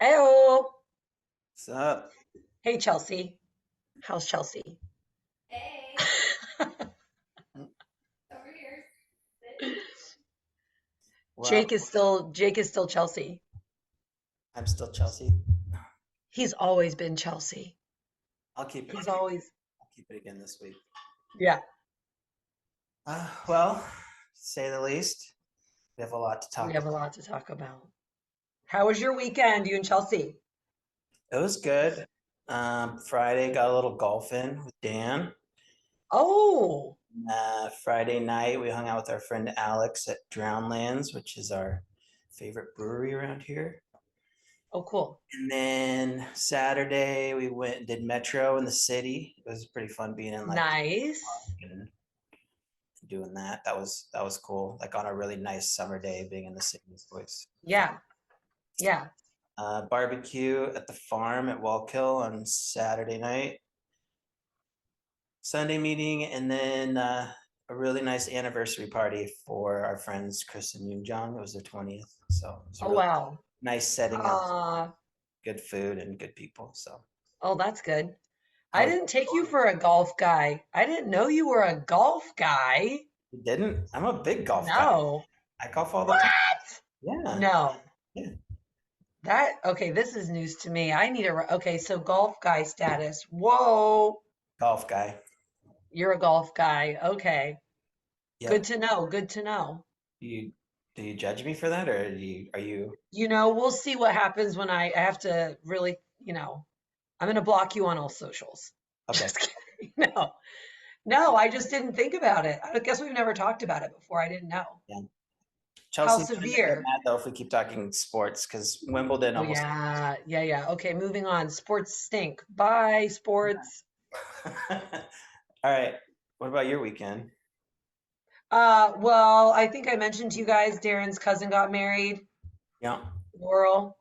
Heyo. What's up? Hey, Chelsea. How's Chelsea? Hey, over here. Well, Jake is still Chelsea. I'm still Chelsea. He's always been Chelsea. I'll keep it. He's always, I'll keep it again this week. yeah. Well, to say the least. We have a lot to We talk have a about. lot to talk about. How was your weekend, you and Chelsea? It was good. Friday got a little golf in with Dan. Oh, Friday night we hung out with our friend Alex at Drownlands, which is our favorite brewery around here. oh, cool. And then Saturday we went and did Metro in the city. It was pretty fun being in like Nice. and doing that. That was cool. Like on a really nice summer day, being in the city was fun. Yeah, yeah. Barbecue at the farm at Wallkill on Saturday night. Sunday meeting, and then a really nice anniversary party for our friends Chris and Yoonjong. It was their 20th, so it was a Oh, really wow. nice setting up, Uh, good food and good people. So oh, that's good. how I was didn't take you for a golf guy. I didn't know you were a golf guy. you didn't? I'm a big golf guy. No. I golf all the time. What? Yeah, No. yeah. Okay, this is news to me. Okay, so golf guy status. Whoa, Golf guy. you're a golf guy. Okay. Good Yep. to know. Good to know. Do you judge me for that, or are you We'll see what happens when I have to really, I'm gonna block you on all socials. okay? Just kidding. No. No, I just didn't think about it. I guess we've never talked about it before. I didn't know. Yeah. How Chelsea's gonna get severe? mad though if we keep talking sports because Wimbledon Oh almost. yeah. Yeah, yeah. Okay, moving on. Sports stink. Bye, sports. All right. What about your weekend? Well, I think I mentioned to you guys Darren's cousin got married, Yeah. Laurel.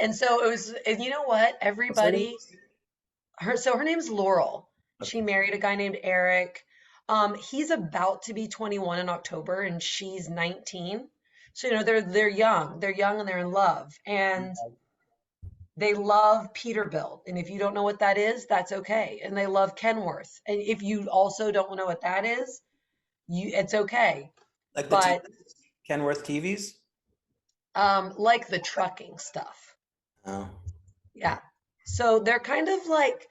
And so it was, and you know what? What's her name? Her name's Laurel. She Okay. married a guy named Eric. He's about to be 21 in October and she's 19. So, they're young. They're young and they're in love. And they love Peterbilt. And if you don't know what that is, that's okay. And they love Kenworth. And if you also don't know what that is, it's okay. Like the But Kenworth TVs? like the trucking stuff. Oh. Yeah. So they're kind of like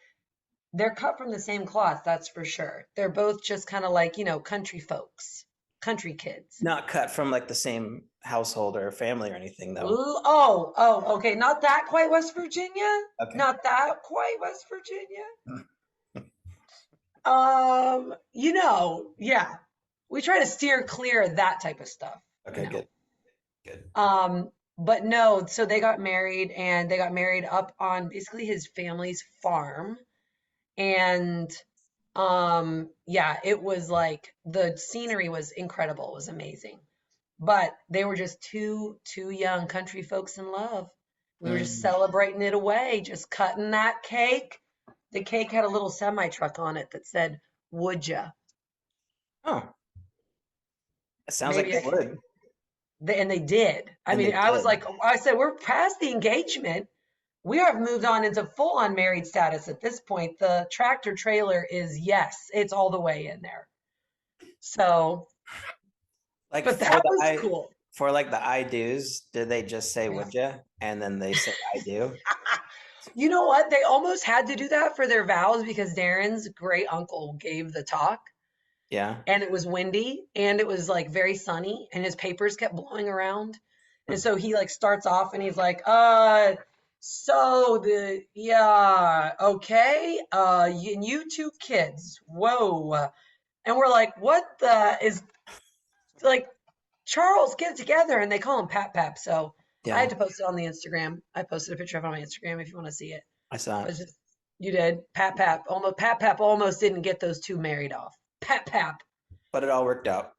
they're cut from the same cloth, that's for sure. They're both just kind of like, country folks, country kids. Not cut from like the same household or family or anything though. Ooh, oh, okay. Not that quite West Virginia. Okay. Not that quite West Virginia. Yeah. We try to steer clear of that type of stuff, you Okay, know. good. Good. But no, so they got married and they got married up on basically his family's farm. And yeah, it was like the scenery was incredible. It was amazing. But they were just two young country folks in love. We were just Mm. celebrating it away, just cutting that cake. The cake had a little semi truck on it that said, "Would ya?" Oh, it sounds like Maybe they I could. would. And they did. I And they mean, I was did. like, I said, we're past the engagement. We have moved on into full on married status at this point. The tractor trailer is yes, it's all the way in there. So, Like but for that the was I cool. for like the I do's, did they just say Yeah. would ya? And then they say I do? You know what? They almost had to do that for their vows because Darren's great uncle gave the talk Yeah. and it was windy and it was like very sunny and his papers kept blowing around. And so he like starts off and he's like, yeah, okay, you two kids, whoa. And we're like, what the is like Charles, get it together. And they call him Pap Pap. So I Yeah. had to post it on the Instagram. I posted a picture of it on my Instagram if you want to see it. I saw But it. it's just, you did. Pap Pap almost didn't get those two married off. Pap Pap. But it all worked out.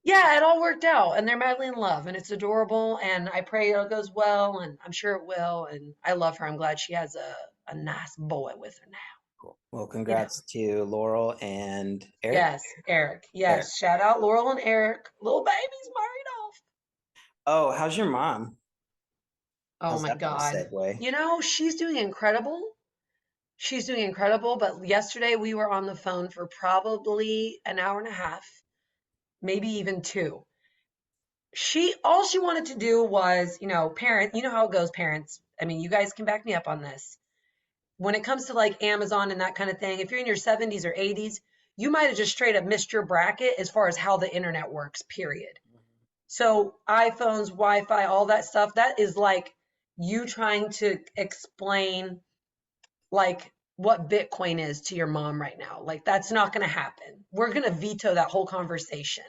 Yeah, it all worked out and they're madly in love and it's adorable and I pray it goes well and I'm sure it will. And I love her. I'm glad she has a nice boy with her now. Cool. Well, You know. congrats to Laurel and Eric. Yes, Eric. Eric. Yes. Shout out Laurel and Eric. Little baby's married off. Oh, how's your mom? Oh How's my that for a God. segue? You know, she's doing incredible. She's doing incredible. But yesterday we were on the phone for probably an hour and a half, maybe even two. All she wanted to do was, parent, you know how it goes, parents. I mean, you guys can back me up on this. When it comes to like Amazon and that kind of thing, if you're in your 70s or 80s, you might have just straight up missed your bracket as far as how the internet works, period. So iPhones, Wi-Fi, all that stuff, that is like you trying to explain like what Bitcoin is to your mom right now. Like that's not going to happen. We're going to veto that whole conversation.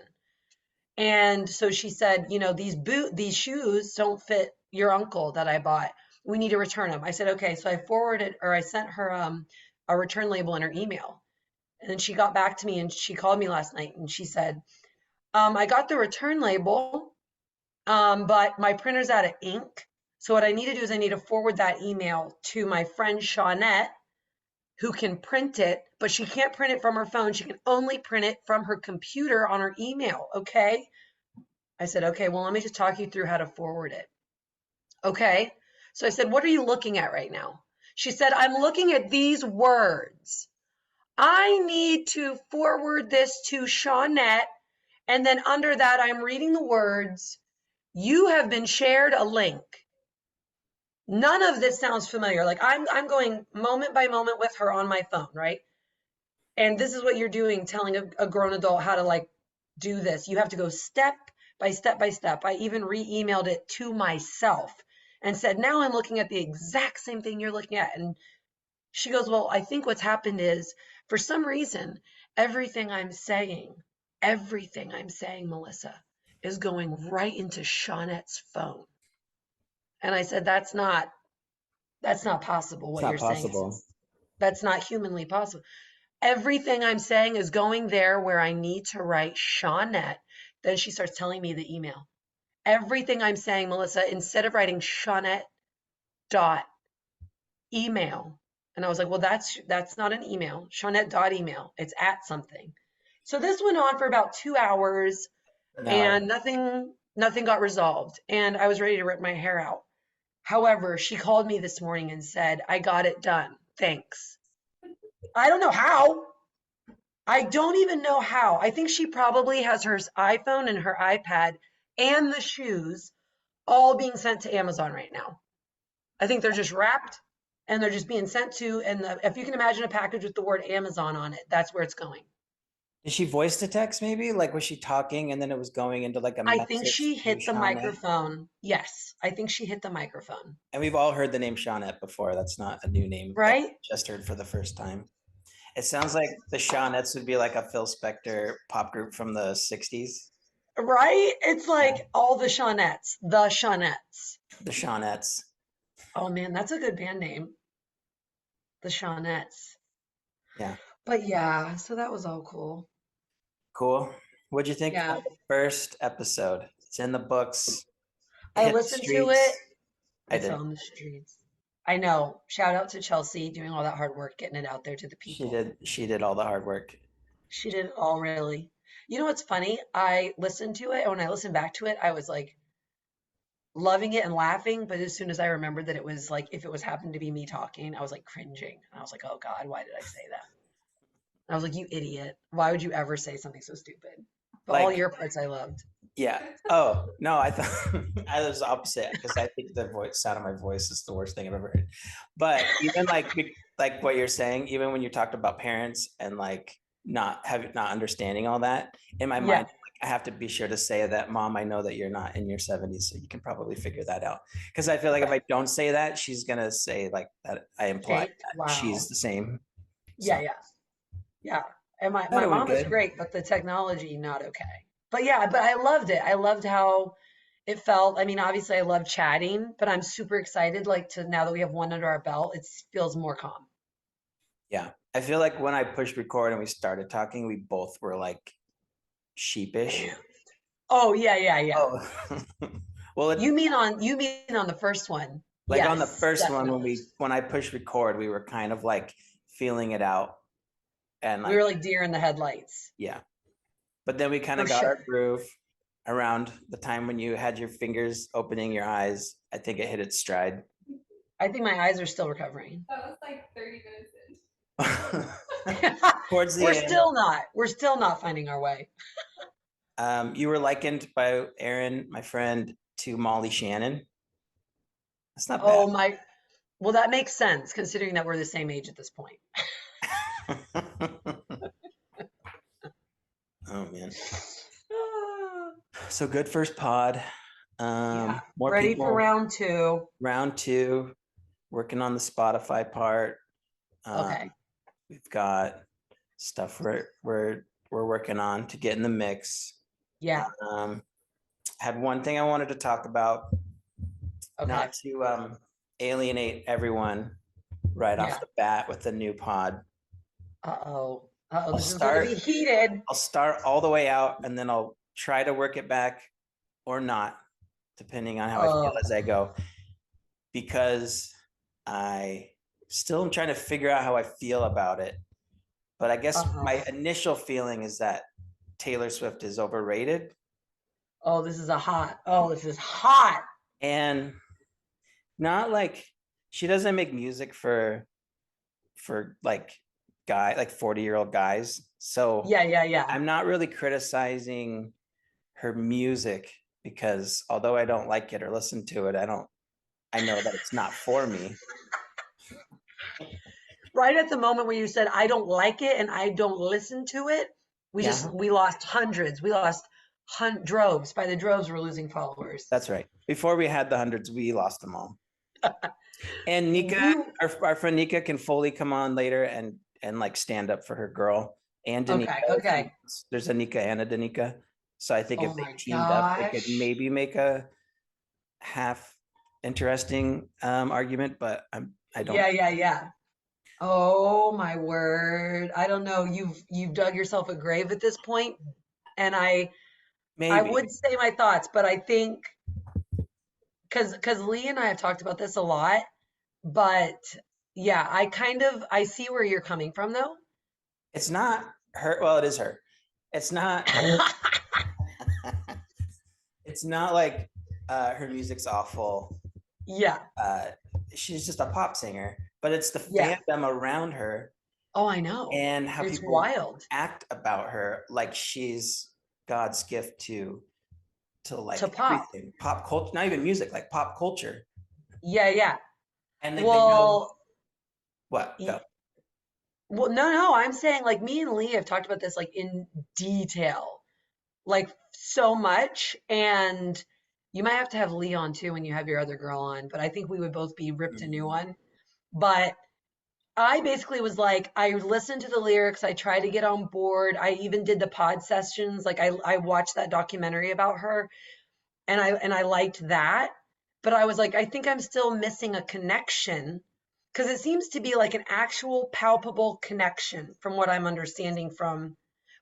And so she said, these shoes don't fit your uncle that I bought. We need to return them. I said, okay. So I sent her a return label in her email. And then she got back to me and she called me last night and she said, I got the return label, but my printer's out of ink. So what I need to do is I need to forward that email to my friend Shawnette, who can print it, but she can't print it from her phone. She can only print it from her computer on her email. Okay. I said, okay, well, let me just talk you through how to forward it. Okay. So I said, what are you looking at right now? She said, I'm looking at these words. I need to forward this to Shawnette. And then under that, I'm reading the words, you have been shared a link. None of this sounds familiar. Like I'm going moment by moment with her on my phone, right? And this is what you're doing, telling a grown adult how to like do this. You have to go step by step by step. I even re-emailed it to myself and said, now I'm looking at the exact same thing you're looking at. And she goes, well, I think what's happened is for some reason, everything I'm saying, Melissa, is going right into Shawnette's phone. And I said, that's not possible. It's What you're not saying is possible. that's not humanly possible. Everything I'm saying is going there where I need to write Shawnette. Then she starts telling me the email. Everything I'm saying, Melissa, instead of writing Shawnette dot email. And I was like, well, that's not an email. Shawnette dot email. It's at something. So this went on for about 2 hours No, and nothing got resolved. And I was ready to rip my hair out. However, she called me this morning and said, I got it done. Thanks. I don't know how. I don't even know how. I think she probably has her iPhone and her iPad and the shoes all being sent to Amazon right now. I think they're just wrapped and they're just being sent to, and if you can imagine a package with the word Amazon on it, that's where it's going. did she voice to text maybe? Like was she talking and then it was going into like a I think message she to hit the Shawnette? microphone. Yes, I think she hit the microphone. And we've all heard the name Shawnette before. That's not a new name that Right? we just heard for the first time. It sounds like the Shawnettes would be like a Phil Spector pop group from the 60s. Right? It's Yeah. like all the Shawnettes, the Shawnettes. The Shawnettes. Oh man, that's a good band name, the Shawnettes. Yeah. But yeah, so that was all cool. Cool. What'd you think Yeah, of the first episode? It's in the books. It I hit the listened to it. streets. I I fell didn't. in the streets. I know. Shout out to Chelsea doing all that hard work, getting it out there to the She people. did. She did all the hard work. She did it all really. You know what's funny? I listened to it, and when I listened back to it, I was like loving it and laughing. But as soon as I remembered that it was like, if it was happened to be me talking, I was like cringing. And I was like, oh God, why did I say that? And I was like, you idiot. Why would you ever say something so stupid? But all Like, your parts I loved. yeah. Oh, no, I thought I was opposite because I think the sound of my voice is the worst thing I've ever heard. But even like what you're saying, even when you talked about parents and like not understanding all that, in my Yeah. mind, like, I have to be sure to say that, Mom, I know that you're not in your 70s, so you can probably figure that out. Because I feel like if Right. I don't say that, she's gonna say like that I imply Jake, that she's wow. the same. Yeah, So yeah. Yeah. And my, but my it went mom was good. great, but the technology, not okay. But yeah, but I loved it. I loved how it felt. I mean, obviously I love chatting, but I'm super excited like to now that we have one under our belt, it feels more calm. Yeah. I feel like when I pushed record and we started talking, we both were like sheepish. Oh, yeah, yeah, yeah. Oh, well, You mean on the first one? like on the Yes, first one definitely. when I pushed record, we were kind of like feeling it out and We were like like deer in the headlights. yeah. But then we kind For of got sure. our groove. around the time when you had your fingers opening your eyes, I think it hit its stride. I think my eyes are still recovering. That was like 30 minutes in. Towards the We're end, still not finding our way. you were likened by Aaron, my friend, to Molly Shannon. That's not Oh bad. my, well, that makes sense considering that we're the same age at this point. Oh man. So good first pod. Yeah. More Ready people. for round two. Round two, working on the Spotify part. Okay. We've got stuff we're working on to get in the mix. Yeah. Had one thing I wanted to talk about, Okay. not to alienate everyone right Yeah. off the bat with the new pod. Uh-oh. Uh-oh, I'll this is going to be heated. I'll start all the way out and then I'll try to work it back or not, depending on how I feel as I go. Because I still am trying to figure out how I feel about it. But I guess my initial feeling is that Taylor Swift is overrated. Oh, this is hot. And not like she doesn't make music for like 40-year-old guys. So Yeah. I'm not really criticizing her music because although I don't like it or listen to it, I know that it's not for me. Right at the moment where you said, I don't like it and I don't listen to it, we lost hundreds. We lost droves. By the droves, we're losing followers. That's right. Before we had the hundreds, we lost them all. And Nika, our friend Nika can fully come on later and like stand up for her girl and Danica. Okay. There's a Nika and a Danica. So I think if they teamed up, they could maybe make a half interesting argument, but I don't. Yeah. Oh my word. I don't know. You've dug yourself a grave at this point, and I would say my thoughts, but I think because Lee and I have talked about this a lot, but yeah, I see where you're coming from though. It's not her. Well, it is her. It's not. It's not like her music's awful. Yeah. She's just a pop singer, but it's the fandom around her. Oh, I know. And how it's people wild. act about her like she's God's gift to pop. everything. Pop culture, not even music, like pop culture. Yeah. And they know what? Go. Well, no, I'm saying like me and Lee have talked about this like in detail, like so much. And you might have to have Lee on too when you have your other girl on, but I think we would both be ripped a new one. But I basically was like, I listened to the lyrics, I tried to get on board. I even did the pod sessions. Like I watched that documentary about her and I liked that. But I was like, I think I'm still missing a connection because it seems to be like an actual palpable connection from what I'm understanding from,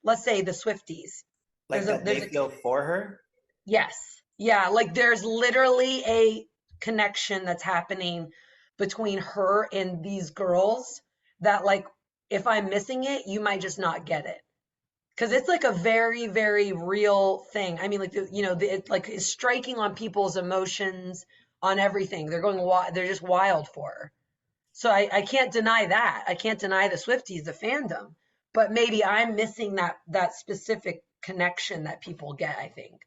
let's say, the Swifties. Like they feel for her? Yes. Yeah. Like there's literally a connection that's happening between her and these girls that like, if I'm missing it, you might just not get it. Cause it's like a very, very real thing. I mean, like, it like is striking on people's emotions, on everything. They're going wild. They're just wild for her. So I can't deny that. I can't deny the Swifties, the fandom, but maybe I'm missing that specific connection that people get, I think.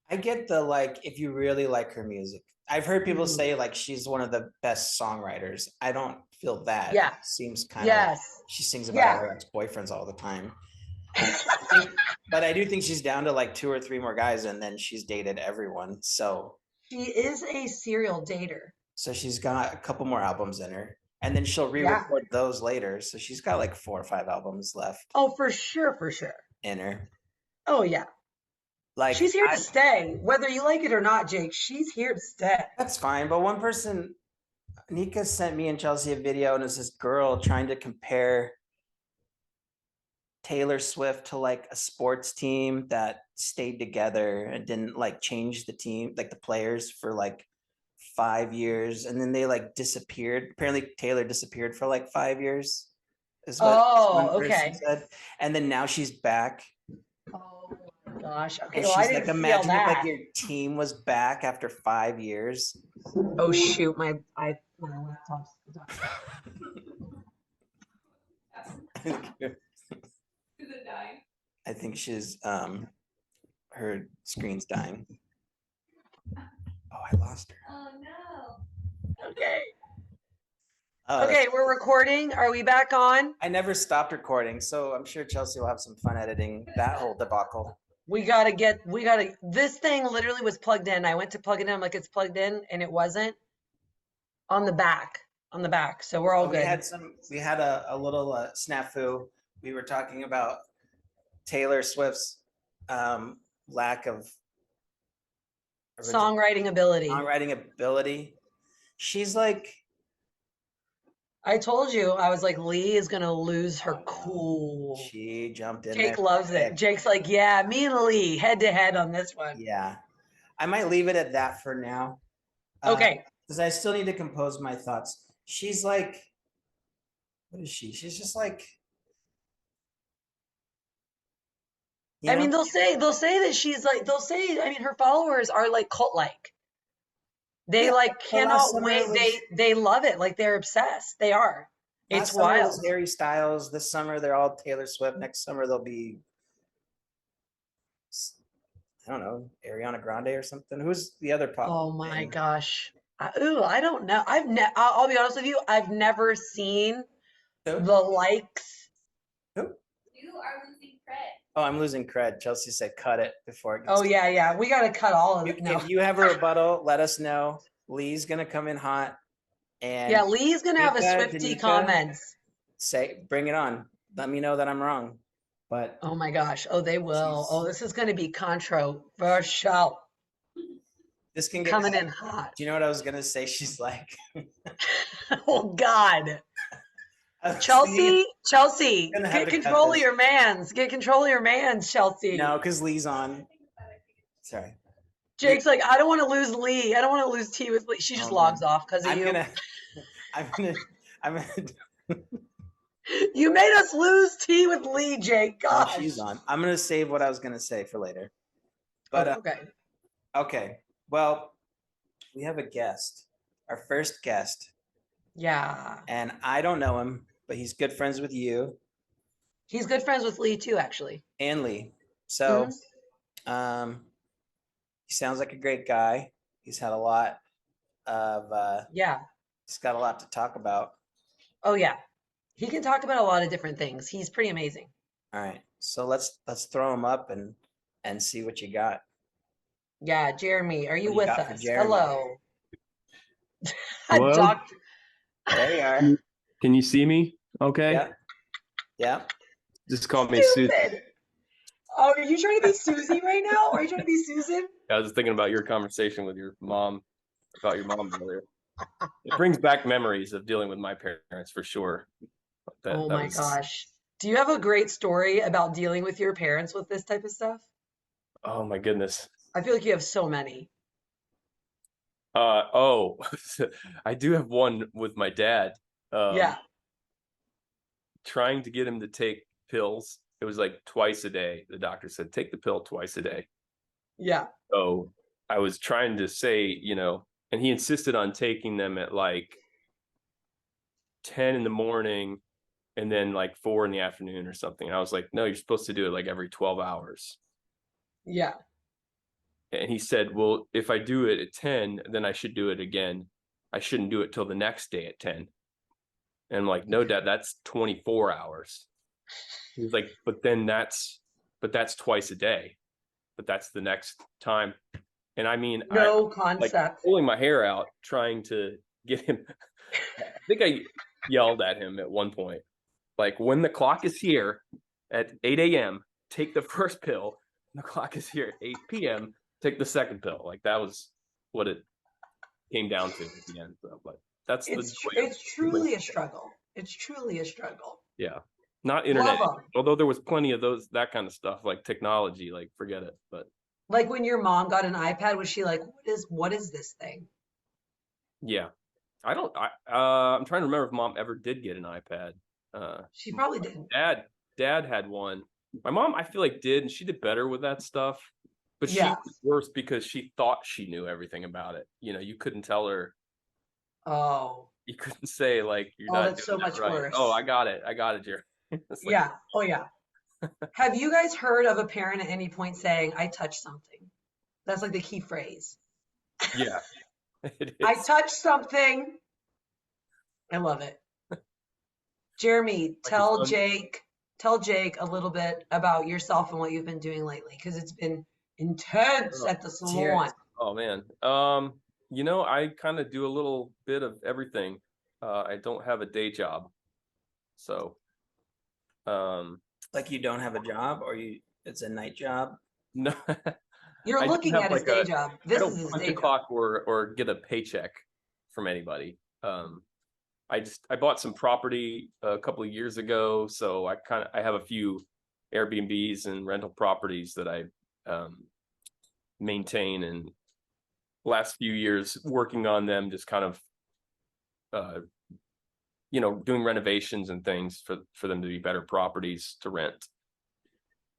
I get the, like, if you really like her music, I've heard people say like she's one of the best songwriters. I don't feel that. Yeah. It seems kind of like she sings about her ex-boyfriends all the time. But I do think she's down to like 2 or 3 more guys and then she's dated everyone. So she is a serial dater. So she's got a couple more albums in her. And then she'll re-record those later. So she's got like 4 or 5 albums left. Oh, for sure. In her. Oh yeah. Like she's here to stay. Whether you like it or not, Jake, she's here to stay. That's fine. But one person, Nika sent me and Chelsea a video and it's this girl trying to compare Taylor Swift to like a sports team that stayed together and didn't like change the team, like the players for like 5 years, and then they like disappeared. Apparently Taylor disappeared for like 5 years is what one person said. And then now she's back. Oh my gosh. Okay, And well, I she's didn't like, see all imagine if like that. your team was back after 5 years. Oh shoot, my laptop's Is it dying? I think she's her screen's dying. Oh, I lost her. Oh no. okay. Oh, Okay, we're recording. Are we back on? I never stopped recording, so I'm sure Chelsea will have some fun editing that whole debacle. We gotta this thing literally was plugged in. I went to plug it in, I'm like, it's plugged in, and it wasn't on the back. So we're all So good. we had a little snafu. We were talking about Taylor Swift's lack of Songwriting ability. songwriting ability. She's like, I told you, I was like, Lee is gonna lose her cool. she jumped in Jake there loves it. quick. Jake's like, yeah, me and Lee head to head on this one. Yeah, I might leave it at that for now. Okay. Because I still need to compose my thoughts. She's like, what is she? She's just like, I mean, they'll say that she's like, I mean, her followers are like cult-like. They Yeah, like well, last cannot summer wait. it was- They love it. Like they're obsessed. They are. It's last summer it was wild. Harry Styles. This summer they're all Taylor Swift. Next summer they'll be, I don't know, Ariana Grande or something. Who's the other pop? Oh my thing? gosh. I don't know. I'll be honest with you. I've never seen Who? the likes. Who? You are losing cred. Oh, I'm losing cred. Chelsea said cut it before it gets. Oh yeah. We got to cut all of it. No. If you have a rebuttal, let us know. Lee's gonna come in hot, and Yeah, Lee's gonna have a Danica, Swiftie Danica, comments. say, bring it on. Let me know that I'm wrong. But Oh my gosh. Oh, they will. She's- Oh, this is gonna be controversial. this can get Coming in hot. Do you know what I was gonna say? She's like, Oh God. See? Chelsea, Gonna have get to cut control of this. your mans. Get control of your mans, Chelsea. No, because Lee's on. Sorry. Jake's like, I don't want to lose Lee. I don't want to lose T with Lee. She just Oh, logs man. off because of I'm you. gonna, I'm gonna. You made us lose T with Lee, Jake. Oh, Gosh. she's on. I'm gonna save what I was gonna say for later. But Okay. okay. Well, we have a guest, our first guest, Yeah. and I don't know him, but he's good friends with you He's good friends with Lee too, actually. and Lee. So, Mm-hmm. he sounds like a great guy. He's had a lot of. Yeah. He's got a lot to talk about. Oh yeah. He can talk about a lot of different things. He's pretty amazing. All right, so let's throw him up and see what you got. Yeah, Jeremy, are you What do you with got for us? Jeremy? Hello. Hello? Doc- There you are. Can you see me? Okay. Yeah. Yeah. Just call me Susan. Stupid. Oh, are you trying to be Susie right now? Are you trying to be Susan? I was just thinking about your conversation with your mom, about your mom earlier. It brings back memories of dealing with my parents for sure. Oh my gosh. Do you have a great story about dealing with your parents with this type of stuff? Oh my goodness. I feel like you have so many. Oh, I do have one with my dad. Yeah. Trying to get him to take pills. It was like twice a day. The doctor said, take the pill twice a day. Yeah. So I was trying to say, and he insisted on taking them at like 10 in the morning and then like 4 in the afternoon or something. And I was like, no, you're supposed to do it like every 12 hours. Yeah. And he said, well, if I do it at 10, then I should do it again. I shouldn't do it till the next day at 10. And I'm like, no, Dad, that's 24 hours. He was like, but that's twice a day. But that's the next time. And I mean, No like concept. pulling my hair out, trying to get him. I think I yelled at him at one point, like, when the clock is here at 8 a.m., take the first pill. When the clock is here at 8 p.m., take the second pill. Like, that was what it came down to at the end. So, but that's It's truly a struggle. It's truly a struggle. Yeah. Not internet. Love 'em. Although there was plenty of that kind of stuff, like technology, like forget it. But Like when your mom got an iPad, was she like, what is this thing? yeah, I'm trying to remember if Mom ever did get an iPad. She probably didn't. Dad had one, My mom, I feel like did, and she did better with that stuff. But she Yeah. was worse because she thought she knew everything about it. You couldn't tell her. Oh. You couldn't say like you're Oh, not that's so doing that much right. worse. Oh, I got it, Jerry. It's like, Yeah. Oh, yeah. Have you guys heard of a parent at any point saying, I touched something? That's like the key phrase. yeah, it I is. touched something. I love it. Jeremy, Like your tell son. Jake a little bit about yourself and what you've been doing lately, because it's been intense Oh, at the Cheers. salon. Oh man. I kind of do a little bit of everything. I don't have a day job. So, Like you don't have a job, or it's a night job. no, You're I don't looking have at his like day a, job. I This is don't his punch day a job. clock or get a paycheck from anybody. I bought some property a couple of years ago, so I have a few Airbnbs and rental properties that I maintain, and last few years working on them, just kind of doing renovations and things for them to be better properties to rent.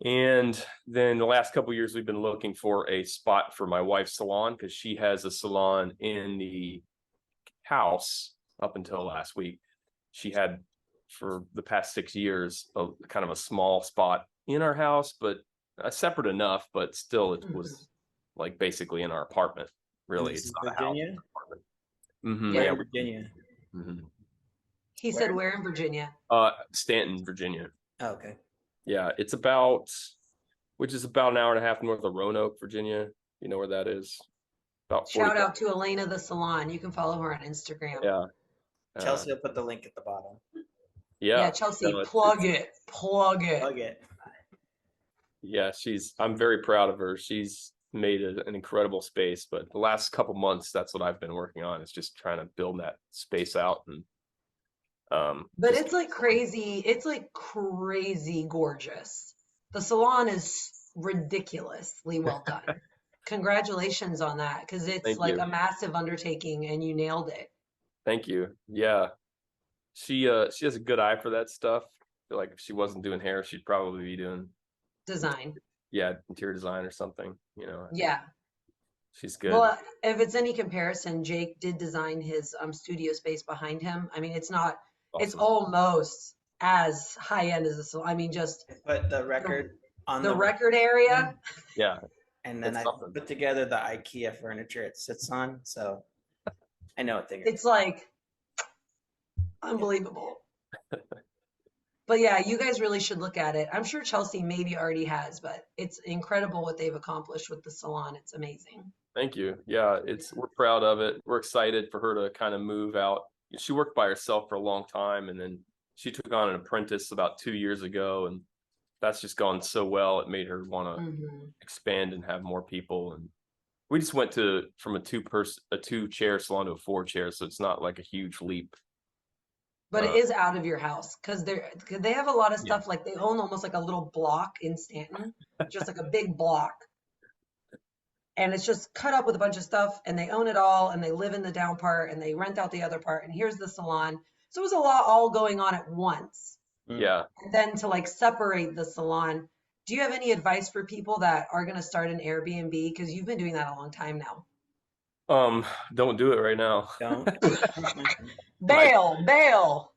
And then the last couple of years, we've been looking for a spot for my wife's salon, because she has a salon in the house up until last week. She had, for the past 6 years, a kind of a small spot in our house, but separate enough, but still it was like basically in our apartment. Really, This it's is not a house, Virginia. it's an apartment. Mm-hmm, Yeah. Where yeah. in Virginia? Mm-hmm. He said, where in Virginia? Staunton, Virginia. Oh, okay. Yeah, which is about an hour and a half north of Roanoke, Virginia. You know where that is? About 40. Shout out to Elena the salon. You can follow her on Instagram. Yeah. Chelsea will put the link at the bottom. Yeah, Chelsea, No, plug it. Plug it. yeah, I'm very proud of her. She's made an incredible space, but the last couple months, that's what I've been working on, is just trying to build that space out. And But it's like crazy. It's like crazy gorgeous. The salon is ridiculously well done. Congratulations on that, because it's Thank like you. a massive undertaking and you nailed it. Thank you. Yeah. She has a good eye for that stuff. I feel like if she wasn't doing hair, she'd probably be doing Design. interior design or something. Yeah. She's good. Well, if it's any comparison, Jake did design his studio space behind him. I mean, it's Awesome. almost as high end as the salon. I mean, just Put the record on the record area. Yeah. and then That's I something. put together the IKEA furniture it sits on. So I know what they're. It's like unbelievable. But yeah, you guys really should look at it. I'm sure Chelsea maybe already has, but it's incredible what they've accomplished with the salon. It's amazing. Thank you. Yeah, we're proud of it. We're excited for her to kind of move out. She worked by herself for a long time, and then she took on an apprentice about 2 years ago, and that's just gone so well. It made her want to expand and have more people. And we just went from a 2-chair salon to a 4-chair, so it's not like a huge leap. But it is out of your house, because they have a lot of stuff. Like they own almost like a little block in Staunton, just like a big block. And it's just cut up with a bunch of stuff, and they own it all, and they live in the down part, and they rent out the other part, and here's the salon. So it was a lot all going on at once. Yeah. And then to like separate the salon, do you have any advice for people that are going to start an Airbnb? Because you've been doing that a long time now. Don't do it right now. Don't. Bail.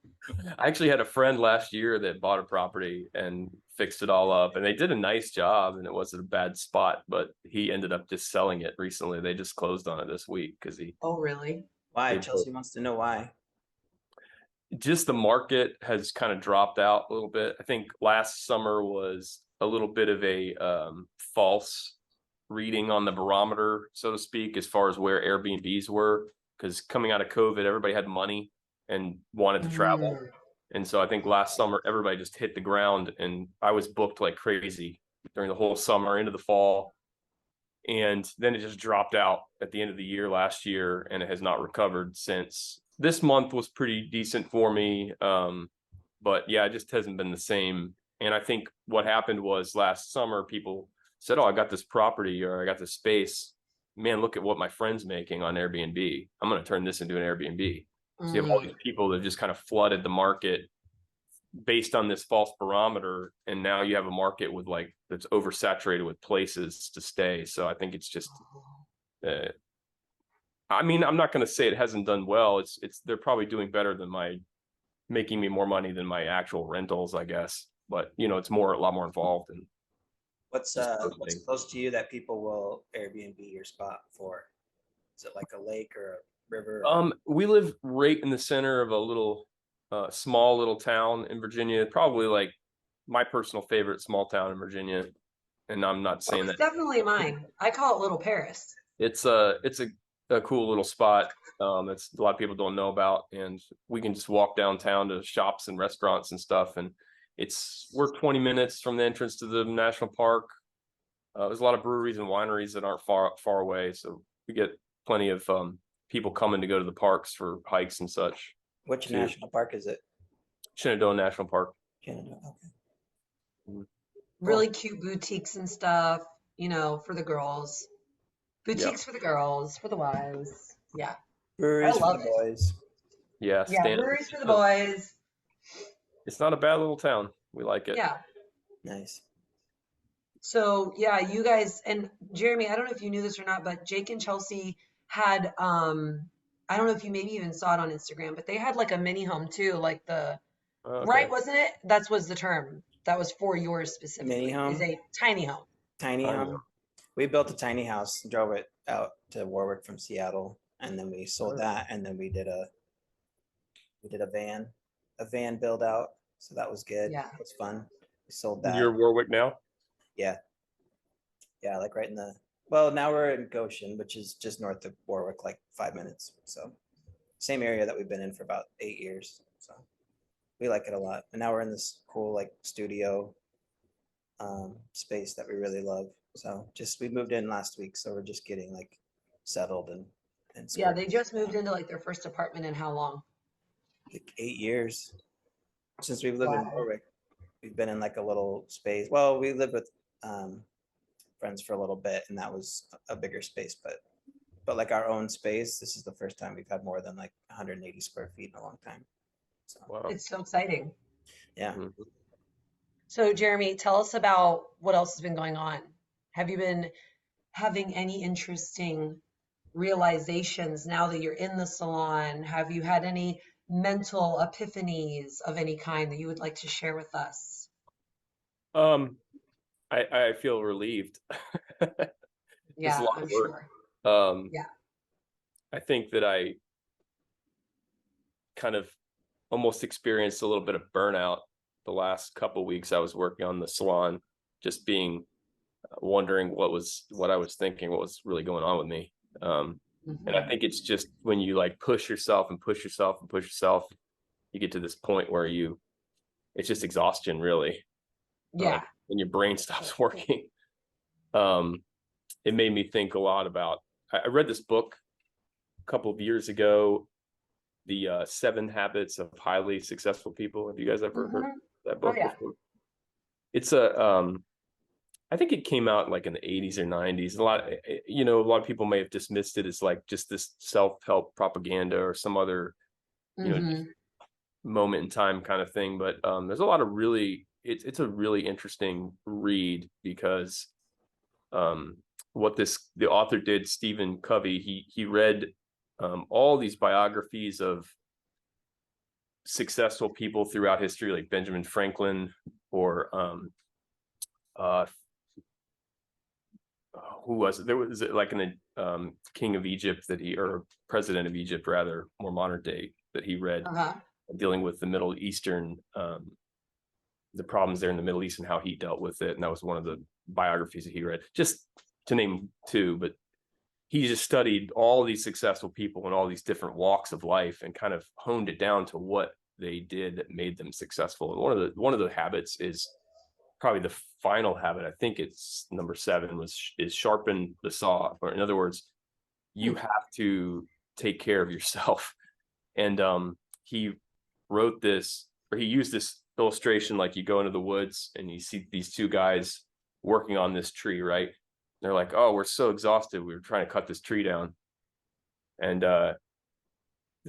I actually had a friend last year that bought a property and fixed it all up, and they did a nice job, and it wasn't a bad spot, but he ended up just selling it recently. They just closed on it this week because Oh, really? Why? Chelsea wants to know why. Just the market has kind of dropped out a little bit. I think last summer was a little bit of a false reading on the barometer, so to speak, as far as where Airbnbs were, because coming out of COVID, everybody had money and wanted to travel. And so I think last summer, everybody just hit the ground, and I was booked like crazy during the whole summer into the fall. And then it just dropped out at the end of the year last year, and it has not recovered since. This month was pretty decent for me. But yeah, it just hasn't been the same. And I think what happened was last summer, people said, oh, I got this property or I got this space. Man, look at what my friend's making on Airbnb. I'm going to turn this into an Airbnb. So you have all these people that just kind of flooded the market based on this false barometer, and now you have a market with like that's oversaturated with places to stay. So I think it's just I mean, I'm not going to say it hasn't done well. It's they're probably doing better than making me more money than my actual rentals, I guess. But you know, it's a lot more involved. And What's close to you that people will Airbnb your spot for? Is it like a lake or a river? We live right in the center of a little small little town in Virginia, probably like my personal favorite small town in Virginia. And I'm not saying It's that definitely mine. I call it Little Paris. it's a cool little spot. That's a lot of people don't know about, and we can just walk downtown to shops and restaurants and stuff. And we're 20 minutes from the entrance to the national park. There's a lot of breweries and wineries that aren't far away, so we get plenty of people coming to go to the parks for hikes and such. Which national park is it? Shenandoah National Park. Canada. Okay. Really cute boutiques and stuff, you know, for the girls. Boutiques for the girls, for the wives. Yeah. Breweries I for love the it. boys. Yeah, Breweries for the boys. It's not a bad little town. We like it. Yeah. Nice. So yeah, you guys and Jeremy, I don't know if you knew this or not, but Jake and Chelsea had I don't know if you maybe even saw it on Instagram, but they had like a mini home too, like the right, wasn't it? That was the term. That was for yours specifically. Mini home? Is a tiny home. Tiny home. We built a tiny house, drove it out to Warwick from Seattle, and then we sold that, and then we did a van build out. So that was good. Yeah. It was fun. We sold that. You're Warwick now? Yeah. Yeah, like right in well, now we're in Goshen, which is just north of Warwick, like 5 minutes. So same area that we've been in for about 8 years. So we like it a lot. And now we're in this cool like studio space that we really love. So we moved in last week, so we're just getting like settled and Yeah, they just moved into like their first apartment in how long? like 8 years since we've lived in Warwick. We've been in like a little space. Well, we lived with friends for a little bit, and that was a bigger space, but like our own space, this is the first time we've had more than like 180 square feet in a long time. So Wow. It's so exciting. yeah. Mhm. So Jeremy, tell us about what else has been going on. Have you been having any interesting realizations now that you're in the salon? Have you had any mental epiphanies of any kind that you would like to share with us? I feel relieved. It's a Yeah, lot I'm of work. sure. Yeah. I think that I kind of almost experienced a little bit of burnout the last couple of weeks. I was working on the salon, just being wondering what I was thinking, what was really going on with me. And I think it's just when you like push yourself and push yourself and push yourself, you get to this point where it's just exhaustion, really. Yeah. When your brain stops working. It made me think a lot about, I read this book a couple of years ago, the 7 Habits of Highly Successful People. Have you guys ever heard that book before? It's I think it came out like in the 80s or 90s. A lot of people may have dismissed it as like just this self-help propaganda or some other, moment in time kind of thing. But there's a lot of it's a really interesting read because what the author did, Stephen Covey, he read all these biographies of successful people throughout history, like Benjamin Franklin or who was it? There was like an king of Egypt or president of Egypt, rather, more modern day, that he read dealing with the Middle Eastern, the problems there in the Middle East and how he dealt with it. And that was one of the biographies that he read, just to name 2. But he just studied all these successful people in all these different walks of life and kind of honed it down to what they did that made them successful. And one of the habits is probably the final habit. I think it's number 7 is sharpen the saw. Or in other words, you have to take care of yourself. And he wrote this, or he used this illustration, like you go into the woods and you see these 2 guys working on this tree, right? They're like, oh, we're so exhausted, we were trying to cut this tree down. And the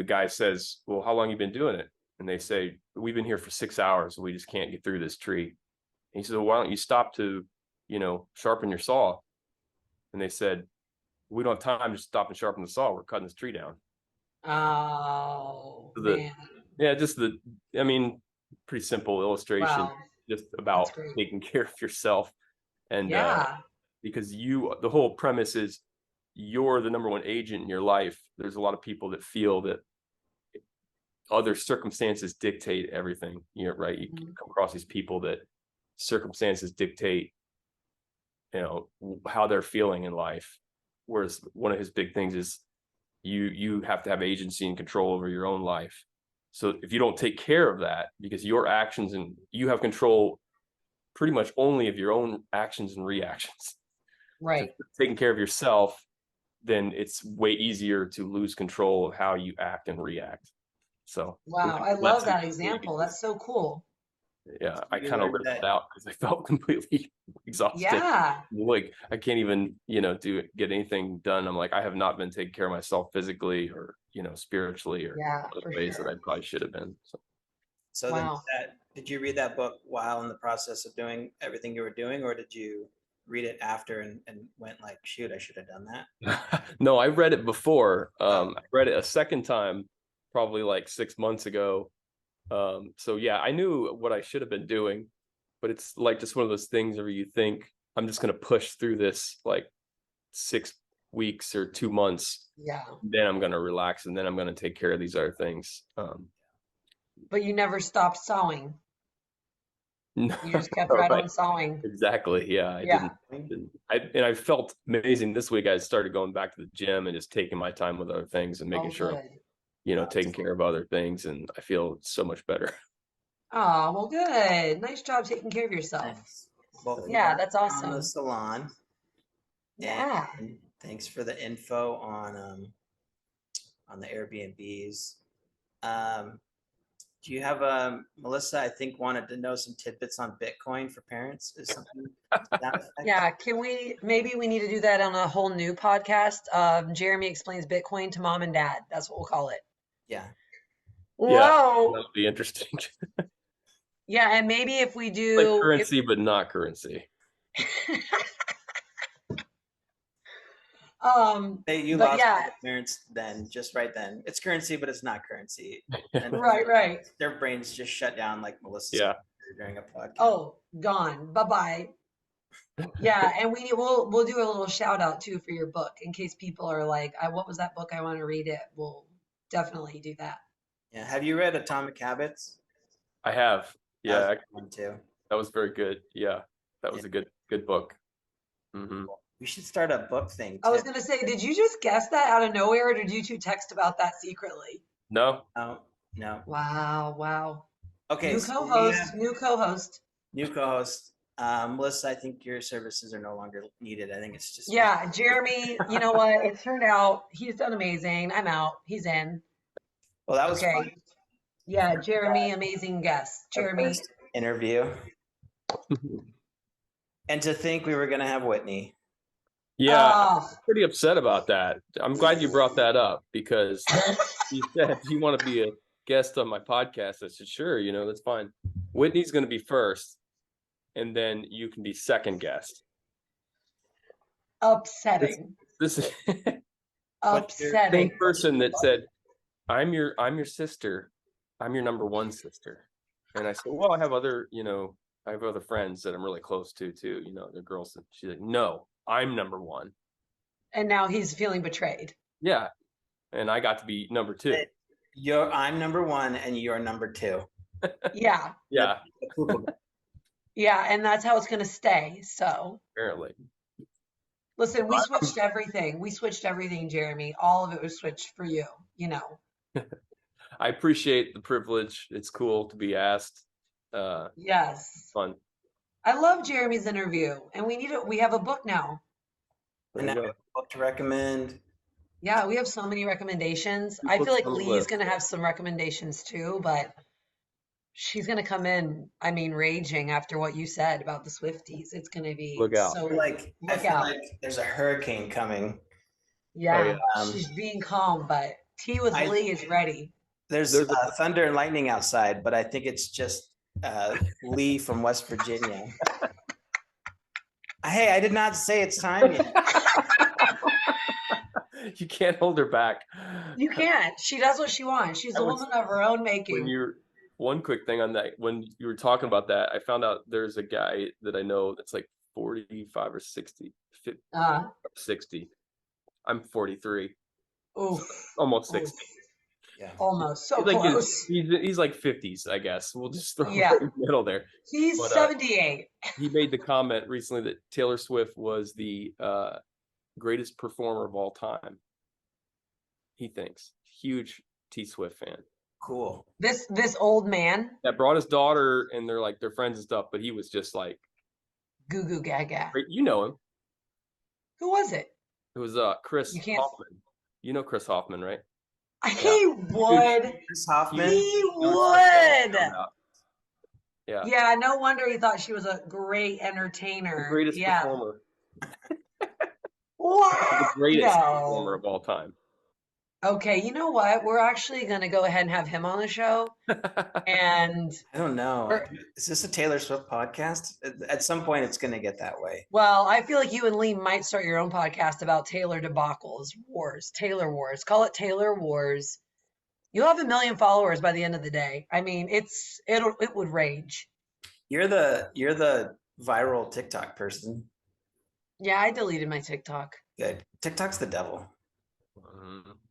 guy says, well, how long you been doing it? and they say, we've been here for 6 hours. We just can't get through this tree. And he said, well, why don't you stop to, sharpen your saw? And they said, we don't have time to stop and sharpen the saw. We're cutting this tree down. Oh, So man. Yeah, pretty simple illustration, Wow. just about That's great. taking care of yourself. And Yeah. because the whole premise is you're the number one agent in your life. There's a lot of people that feel that other circumstances dictate everything. Right? You come across these people that circumstances dictate, how they're feeling in life. Whereas one of his big things is you have to have agency and control over your own life. So if you don't take care of that, because your actions and you have control pretty much only of your own actions and reactions. Right. So taking care of yourself, then it's way easier to lose control of how you act and react. So Wow, I love that example. That's so cool. Yeah, I kind of lived that out because I felt completely exhausted. Yeah. Like I can't even, get anything done. I'm like, I have not been taking care of myself physically or, spiritually or other ways that I probably should have been. So Wow. did you read that book while in the process of doing everything you were doing, or did you read it after and went like, shoot, I should have done that? No, I read it before. I read it a second time, probably like 6 months ago. So yeah, I knew what I should have been doing, but it's like just one of those things where you think I'm just going to push through this like 6 weeks or 2 months. Yeah. Then I'm going to relax and then I'm going to take care of these other things. But you never stopped sewing. No, You just kept right on sewing. Exactly. Yeah. I felt amazing this week. I started going back to the gym and just taking my time with other things and making sure, taking care of other things. And I feel so much better. Oh, well, good. Nice job taking care of yourself. Thanks. Well, Yeah, that's on awesome. the salon. Yeah. And thanks for the info on the Airbnbs. Do you have Melissa, I think, wanted to know some tidbits on Bitcoin for parents? Is something to that effect? Yeah, maybe we need to do that on a whole new podcast. Jeremy explains Bitcoin to mom and dad. That's what we'll call it. Yeah. Whoa. That'll be interesting. Yeah, and maybe if we do like currency, but not currency. Hey, you lost parents then, just right then. It's currency, but it's not currency. And right. Their brains just shut down like Melissa's during a podcast. Oh, gone. Bye-bye. Yeah, and we'll do a little shout out too for your book in case people are like, what was that book? I want to read it. We'll definitely do that. Yeah. Have you read Atomic Habits? I have. Yeah. One too. That was very good. Yeah. That was a good book. Mm-hmm. We should start a book thing. I was going to say, did you just guess that out of nowhere, or did you two text about that secretly? No. No. Wow. Okay. New co-host. Melissa, I think your services are no longer needed. I think it's just. Yeah, Jeremy, you know what? It turned out he's done amazing. I'm out. He's in. Well, that was fun. Yeah, Jeremy, amazing guest. Jeremy. Interview. And to think we were going to have Whitney. Yeah, I'm pretty upset about that. I'm glad you brought that up because you said you want to be a guest on my podcast. I said, sure, that's fine. Whitney's going to be first, and then you can be second guest. Upsetting. This is upsetting. The person that said, I'm your sister. I'm your number one sister. And I said, well, I have other friends that I'm really close to too. They're girls. And she's like, no. I'm number one. And now he's feeling betrayed. Yeah. And I got to be number two. I'm number one and you're number two. Yeah. Yeah. Yeah. And that's how it's going to stay. So apparently. Listen, we switched everything. Jeremy. All of it was switched for you, I appreciate the privilege. It's cool to be asked. Yes. Fun. I love Jeremy's interview, and we have a book now. And now we have a book to recommend. Yeah, we have so many recommendations. I feel like Lee's going to have some recommendations too, but she's going to come in, raging after what you said about the Swifties. It's going to be look out. So I feel like there's a hurricane coming. Yeah, she's being calm, but Tea with Leigh is ready. There's There's thunder and lightning outside, but I think it's just Lee from West Virginia. Hey, I did not say it's time yet. You can't hold her back. You can't. She does what she wants. She's a woman of her own When making. you're one quick thing on that, when you were talking about that, I found out there's a guy that I know that's like 45 or 60, 50, Uh, 60. I'm 43, oof, almost oof. 60. Yeah. Almost. So He's like close. he's like 50s, I guess. We'll just throw Yeah. him in the middle there. He's But, 78. He made the comment recently that Taylor Swift was the greatest performer of all time. He thinks. Huge T Swift fan. Cool. This old man, That brought his daughter and they're friends and stuff, but he was just like, goo goo gaga. great. You know him. Who was it? It was Chris You can't- Hoffman. You know Chris Hoffman, right? He would. Chris Hoffman. He would. Yeah. Yeah, no wonder he thought she was a great entertainer. The greatest yeah. performer. What? The greatest No. performer of all time. Okay, you know what? We're actually going to go ahead and have him on the show. And, I don't know. Or- Is this a Taylor Swift podcast? At some point, it's going to get that way. well, I feel like you and Lee might start your own podcast about Taylor debacles, wars, Taylor wars. Call it Taylor Wars. You'll have 1 million followers by the end of the day. I mean, it would rage. You're the viral TikTok person. Yeah, I deleted my TikTok. Good. TikTok's the devil.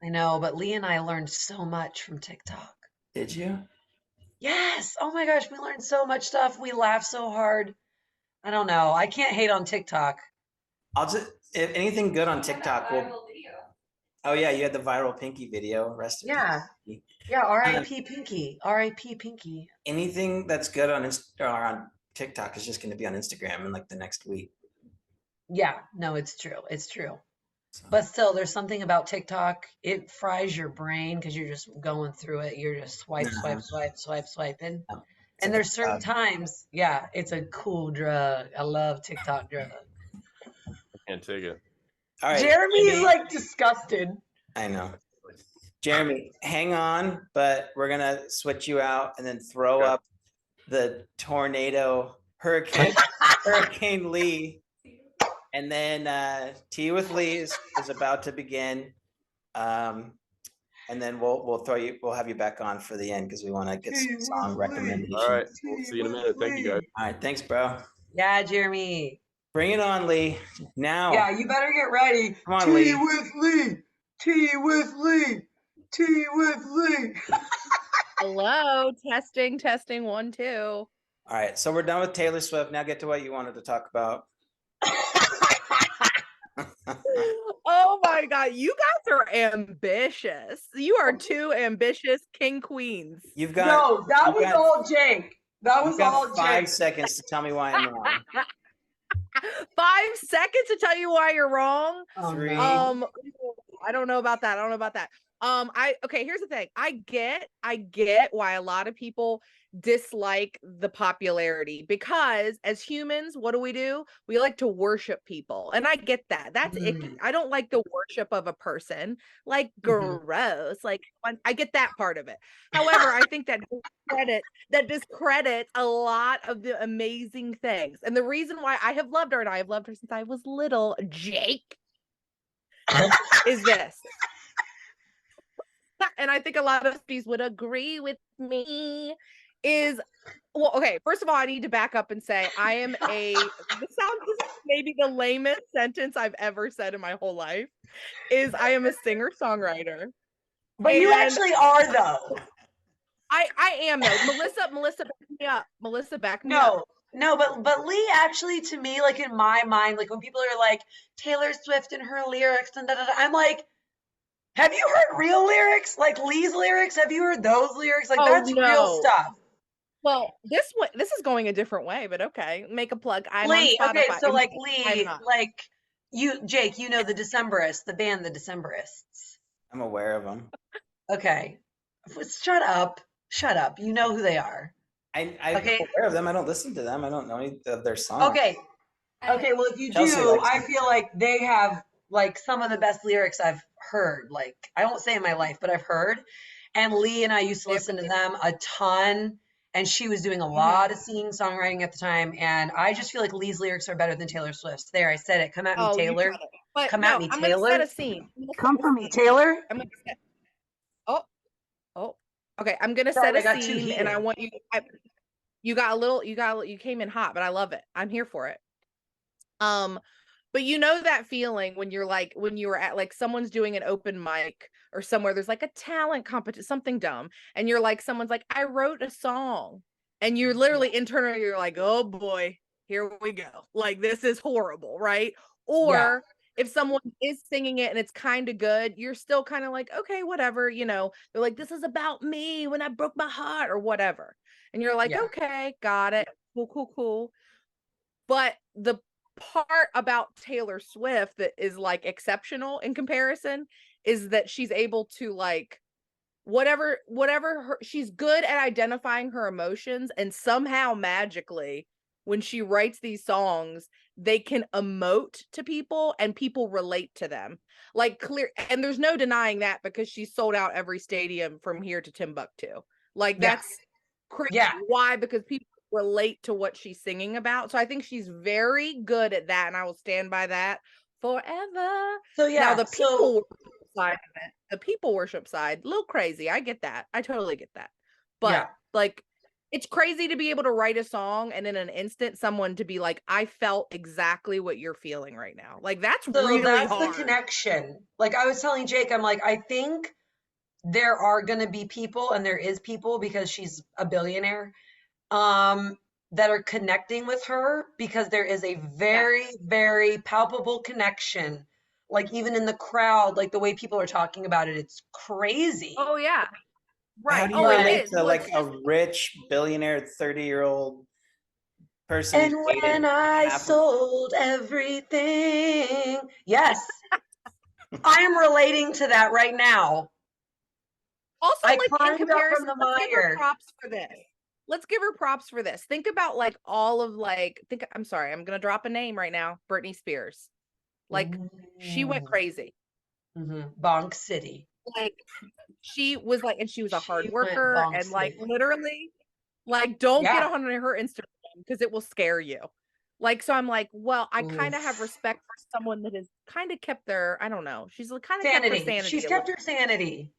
I know, but Lee and I learned so much from TikTok. Did you? Yes. Oh my gosh, we learned so much stuff. We laughed so hard. I don't know. I can't hate on TikTok. I'll just if anything good on Had that TikTok will. viral video. Oh yeah, you had the viral Pinky video. Rest in Yeah. peace. Yeah, R.I.P. Pinky. R.I.P. Pinky. Anything that's good on on TikTok is just going to be on Instagram in like the next week. Yeah, no, it's true. It's true. So, But still, there's something about TikTok. It fries your brain because you're just going through it. You're just swipe, swipe, swipe, swipe, swiping. it's And like there's a certain drug. times, yeah, it's a cool drug. I love TikTok drug. Can't take it. All right, Jeremy's Jeremy, like disgusted. I know. Jeremy, hang on, but we're gonna switch you out and then throw Okay. up the tornado Hurricane Lee, and then Tea with Lee is about to begin, and then we'll have you back on for the end because we want to get some song recommendations. All right. We'll see you in a minute. Thank you, guys. All right, thanks, bro. Yeah, Jeremy. Bring it on, Lee. Now. Yeah, you better get ready. Come on, Tea Lee. with Lee. Tea with Lee. Tea with Lee. Hello, testing, 1, 2. All right, so we're done with Taylor Swift. Now get to what you wanted to talk about. Oh my God, you guys are ambitious. You are two ambitious king queens. You've got No, that you've was got- all Jake. That was you've got all 5 Jake. seconds to tell me why I'm wrong. 5 seconds to tell you why you're wrong. Oh, Three. no. I don't know about that. Okay, here's the thing. I get why a lot of people dislike the popularity because as humans, what do? We like to worship people. And I get that. That's icky. I don't like the worship of a person. Like gross. Like I get that part of it. However, I think that discredits a lot of the amazing things. And the reason why I have loved her, and I have loved her since I was little, Jake, is this. And I think a lot of these would agree with me okay, first of all, I need to back up and say I am this is maybe the lamest sentence I've ever said in my whole life is I am a singer-songwriter. But you And actually are, though. I am though. Melissa back me up. Melissa back me up. No, but Lee actually, to me, like in my mind, like when people are like Taylor Swift and her lyrics and I'm like, have you heard real lyrics? Like Lee's lyrics? Have you heard those lyrics? Like that's real stuff. Well, this is going a different way, but okay. Make a plug. I'm Lee, on okay, Spotify. so like I'm Lee, not. like Jake, you know the Decemberists, the band The Decemberists. I'm aware of them. Okay. Shut up. You know who they are. I'm Okay. aware of them. I don't listen to them. I don't know any of their songs. Okay. Okay, well if you Chelsea do, likes I them. feel like they have like some of the best lyrics I've heard. Like I won't say in my life, but I've heard. And Lee and I used to listen to them a ton. And she was doing a lot of singing, songwriting at the time. And I just feel like Lee's lyrics are better than Taylor Swift's. There, I said it. Come at me, Oh, you Taylor. said it. But Come at no, me, I'm gonna set Taylor. a scene. Come for me, Taylor. I'm gonna set. Oh. Okay. I'm gonna Sorry, I set a got too scene, and I heated. want you. You got a little. You came in hot, but I love it. I'm here for it. But you know that feeling when you're like, when you were at like someone's doing an open mic or somewhere, there's like a talent competition, something dumb, and you're like, someone's like, I wrote a song, and you're literally internally, you're like, oh boy, here we go. Like, this is horrible, right? Yeah. Or if someone is singing it and it's kind of good, you're still kind of like, okay, whatever, you know, they're like, this is about me when I broke my heart or whatever. And you're like, Yeah. okay, got it. Cool. But the part about Taylor Swift that is like exceptional in comparison is that she's able to like whatever she's good at identifying her emotions, and somehow magically when she writes these songs they can emote to people and people relate to them like clear, and there's no denying that because she sold out every stadium from here to Timbuktu. Like that's crazy. Yeah. Why? Because people relate to what she's singing about. So I think she's very good at that, and I will stand by that forever. So yeah. Now the people worship side of it, the people worship side, a little crazy. I get that. I totally get that. But like, it's crazy to be able to write a song and in an instant someone to be like, I felt exactly what you're feeling right now. Like that's really that's hard. the connection. Like I was telling Jake, I'm like, I think there are going to be people, and there is people because she's a billionaire, that are connecting with her because there is a very, very palpable connection. Like even in the crowd, like the way people are talking about it, it's crazy. Oh yeah. How Right. do you Oh, it relate is. to like a rich billionaire 30-year-old person? And when I sold everything. Yes. I am relating to that right now. Also, I like in climbed up comparison, from the let's give her mire. props for this. Let's give her props for this. Think about like all of like, I'm sorry, I'm gonna drop a name right now. Britney Spears. Like she went crazy. Bonk City. Like she was like, and she was a hard She went worker, bonk and like city. literally, like don't get Yeah. on her Instagram because it will scare you. Like, so I'm like, well, I kind of have Oof. respect for someone that has kind of kept their, I don't know, she's kind of kept her Sanity. sanity She's a kept little her sanity.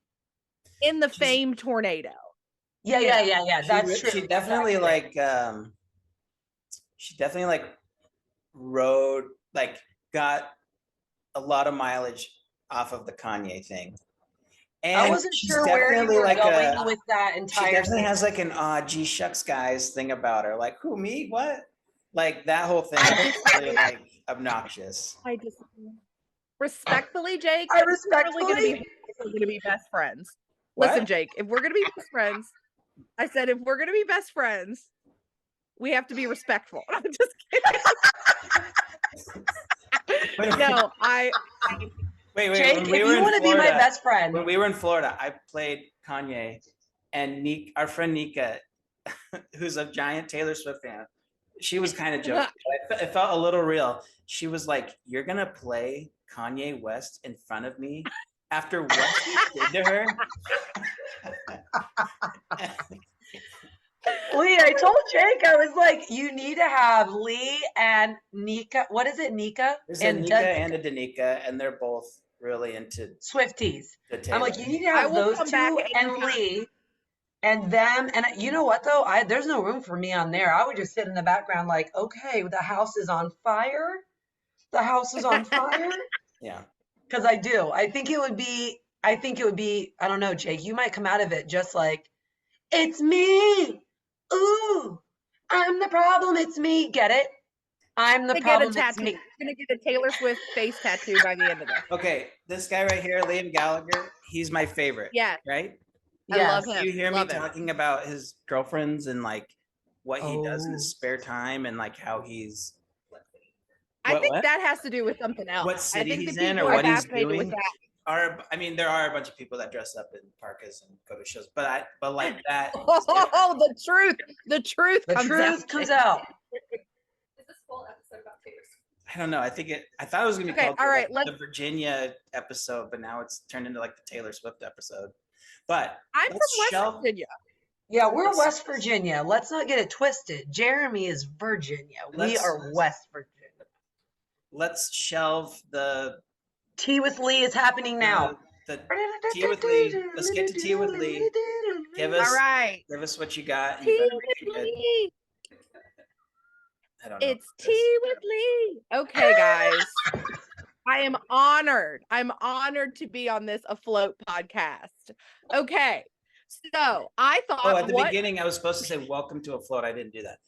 in the fame tornado. Yeah. That's true. She definitely like rode, like got a lot of mileage off of the Kanye thing. And I wasn't she's sure where you definitely were like going with that she entire definitely thing. has like an gee shucks guys thing about her. Like, who, me? What? Like that whole thing is really like obnoxious. I just respectfully, Jake. I We're respectfully. gonna be best friends. What? Listen, Jake, if we're gonna be best friends, I said if we're gonna be best friends, we have to be respectful. I'm just kidding. No, Wait. Jake, When if we were you in want to be my Florida- best friend, When we were in Florida, I played Kanye, and our friend Nika, who's a giant Taylor Swift fan, she was kind of joking. It felt a little real. She was like, "You're gonna play Kanye West in front of me after what you did to her?" Lee, I told Jake, I was like, you need to have Lee and Nika. What is it, Nika? There's a Nika and a Danica, and they're both really into Swifties. the Taylor. I'm like, you need to have those two and anytime. Lee and them. And you know what though? There's no room for me on there. I would just sit in the background like, okay, the house is on fire. The house is on fire. Yeah. Because I do. I think it would be, I don't know, Jake, you might come out of it just like, it's me. Ooh, I'm the problem. It's me. Get it? I'm the problem. Get a It's tattoo. me. You're gonna get a Taylor Swift face tattoo by the end of this. Okay, this guy right here, Liam Gallagher, he's my favorite. Yeah. Right? I love him. You hear Love me him. talking about his girlfriends and like what he does in his spare time and like how he's I think that has to do with something else. what city I think he's the in people or are what he's fascinated with doing. that. I mean, there are a bunch of people that dress up in parkas and go to shows, but like that. Oh, the truth. The truth comes out. Is this full episode about Taylor Swift? I don't know. I thought it was gonna be Okay, called all right, the Virginia episode, but now it's turned into like the Taylor Swift episode. But I'm from let's West shelve. Virginia. Yeah, we're Let's- West Virginia. Let's not get it twisted. Jeremy is Virginia. We Let's- are West Virginia. Let's shelve the Tea with Lee is happening now. the Tea with Lee. Let's get to Tea with Lee. Give us All right. give us what you got. You Tea better with make it good. Lee. I don't know. It's Tea with Lee. Okay, guys. I am honored. I'm honored to be on this Afloat podcast. Okay. So I thought Oh, at the beginning, I was supposed to say welcome to Afloat. I didn't do that.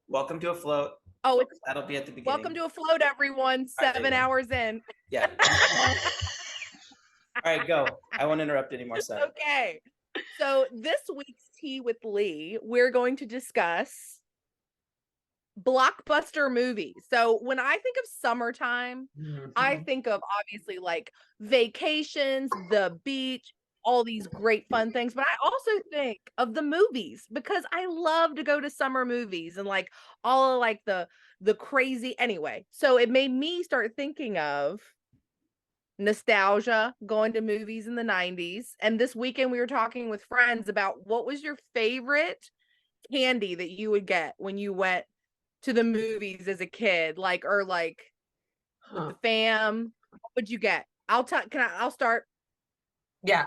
Welcome to Afloat. Oh, it's That'll be at the beginning. welcome to Afloat, everyone. All right, 7 hours in. Yeah. All right, go. I won't interrupt anymore. Sorry. Okay. So this week's Tea with Lee, we're going to discuss blockbuster movies. So when I think of summertime, I think of obviously like vacations, the beach, all these great fun things, but I also think of the movies because I love to go to summer movies and like all of like the crazy anyway. So it made me start thinking of nostalgia, going to movies in the 90s. And this weekend we were talking with friends about what was your favorite candy that you would get when you went to the movies as a kid, like or like with the fam. What would you get? I'll start. Yeah.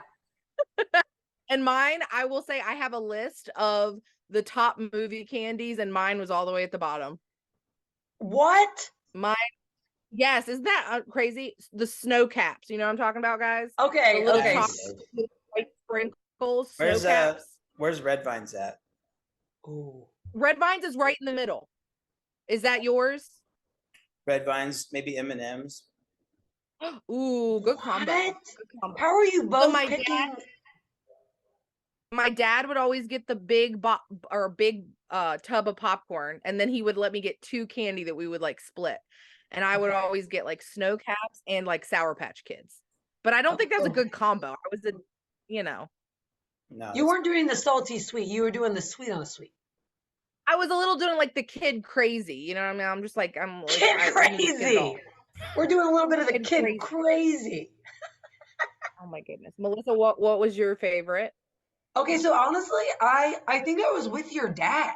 And mine, I will say I have a list of the top movie candies, and mine was all the way at the bottom. What? Mine, yes, isn't that crazy? The snow caps, you know what I'm talking about, guys? Okay. The little Okay. chocolate with white sprinkles, snow Where's caps. Where's Red Vines at? Ooh. Red Vines is right in the middle. Is that yours? Red Vines, maybe M&Ms. Ooh, good combo. What? Good combo. How are you both my picking? My dad would always get the big tub of popcorn, and then he would let me get 2 candy that we would like split. And I would Okay. always get like snow caps and like Sour Patch Kids. But I don't think that's a good combo. I was No. You weren't doing the salty sweet. You were doing the sweet on the sweet. I was a little doing like the kid crazy. You know what I mean? I'm just like, I'm like, Kid I need to get it crazy. all. We're doing a little bit of the Kid kid crazy. crazy. Oh my goodness. Melissa, what was your favorite? Okay, so honestly, I think I was with your dad.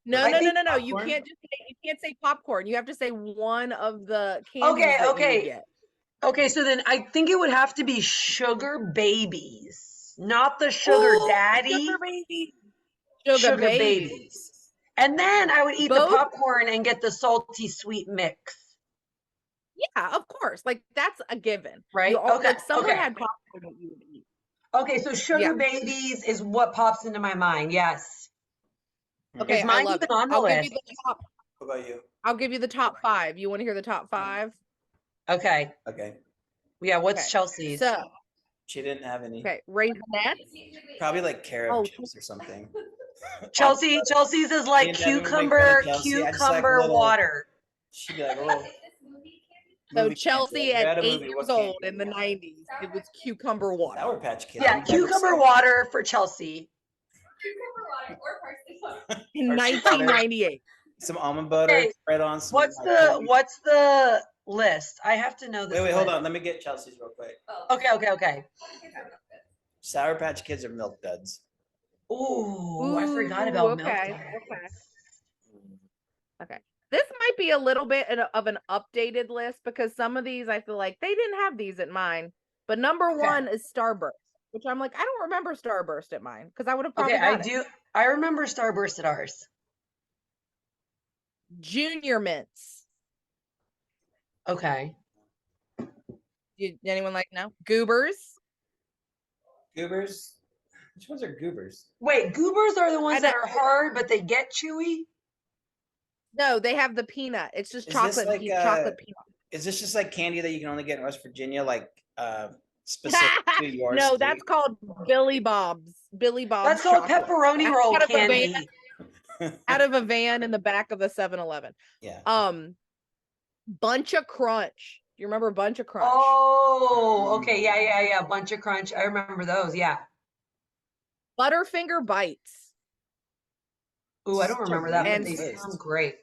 No. I think You popcorn? can't say popcorn. You have to say one of the candies Okay, that you okay. would get. Okay, so then I think it would have to be sugar babies, not the sugar Ooh, daddy. Sugar baby. Sugar babies. babies. And then I would eat the Both? popcorn and get the salty sweet mix. Yeah, of course. Like that's a given. Right? You all, Okay, like someone okay. had popcorn that you would eat. Okay, so sugar Yeah. babies is what pops into my mind. Yes. Okay, Is mine I love even it. on the I'll give list? you the top. What about you? I'll give you the top 5. You want to hear the top 5? Okay. Okay. Yeah, what's Okay. Chelsea's? So, She didn't have any. okay, Raisinets. Probably like carob Oh, chips or something. Chelsea's is like Me and Devin would make fun of cucumber Chelsea. I just like little- water. She'd be like, oh. So movie Chelsea candy. at Read a 8 movie, years what old candy? in the 90s, it was cucumber water. Sour Patch Kids. Yeah, I've never cucumber seen- water for Chelsea. Cucumber water or parsley water. In Or butter. 1998. Some almond butter Okay, spread on some. What's the list? I have to know this. Wait, hold list. on. Let me get Chelsea's real quick. Oh. Okay. Sour Patch Kids are milk duds. Ooh, I forgot about milk okay, duds. okay. This might be a little bit of an updated list because some of these I feel like they didn't have these at mine. But number Okay. 1 is Starburst, which I'm like, I don't remember Starburst at mine because I would have probably Okay, I got it. do. I remember Starburst at ours. Junior Mints. Okay. Anyone like no? Goobers. Goobers. Which ones are goobers? Wait, goobers are the ones I that know. are hard, but they get chewy? No, they have the peanut. It's just Is this chocolate, like, chocolate peanut. Is this just like candy that you can only get in West Virginia, like specific to your No, state? that's called Billy Bob's. Billy Bob's. That's called chocolate. pepperoni Out roll of a candy. van. Out of a van in the back of the 7-Eleven. Yeah. Bunch of Crunch. Do you remember Bunch of Crunch? Oh, okay. Yeah. Bunch of Crunch. I remember those. Yeah. Butterfinger Bites. Ooh, I don't remember that, but And- they sound great.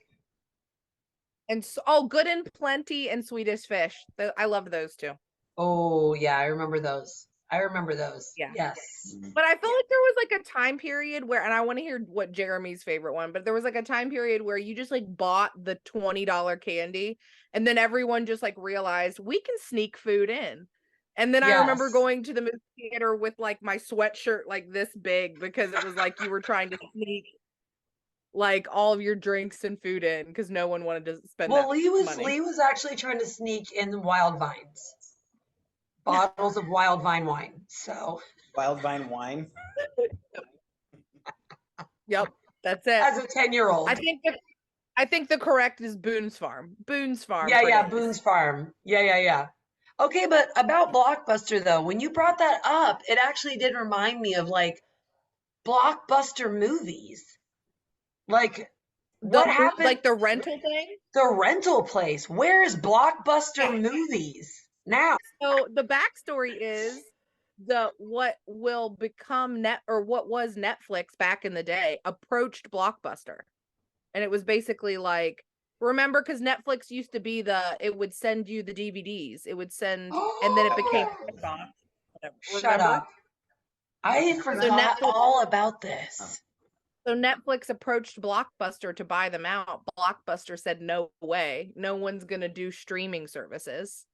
And Good and Plenty and Swedish Fish. I loved those two. Oh, yeah, I remember those. I remember those. Yeah. Yes. But I feel like there was like a time period where, and I want to hear what Jeremy's favorite one, but there was like a time period where you just like bought the $20 candy and then everyone just like realized we can sneak food in. And then I remember Yes. going to the movie theater with like my sweatshirt like this big because it was like you were trying to sneak like all of your drinks and food in because no one wanted to spend Well, that money. Lee was actually trying to sneak in wild vines, bottles of wild vine wine. So Wild vine wine. Yep, that's it. as a 10-year-old. I think the correct is Boone's Farm. Boone's Farm. Yeah, for yeah, days. Boone's Farm. Yeah. Okay, but about Blockbuster though, when you brought that up, it actually did remind me of like Blockbuster movies. Like what happened? Like the rental thing? The rental place. Where is Blockbuster movies now? So the backstory is what will become what was Netflix back in the day approached Blockbuster. And it was basically like, remember, because Netflix used to be it would send you the DVDs. It would send, and then it became Amazon. Shut up. I forgot all about this. So Netflix approached Blockbuster to buy them out. Blockbuster said, no way. No one's going to do streaming services.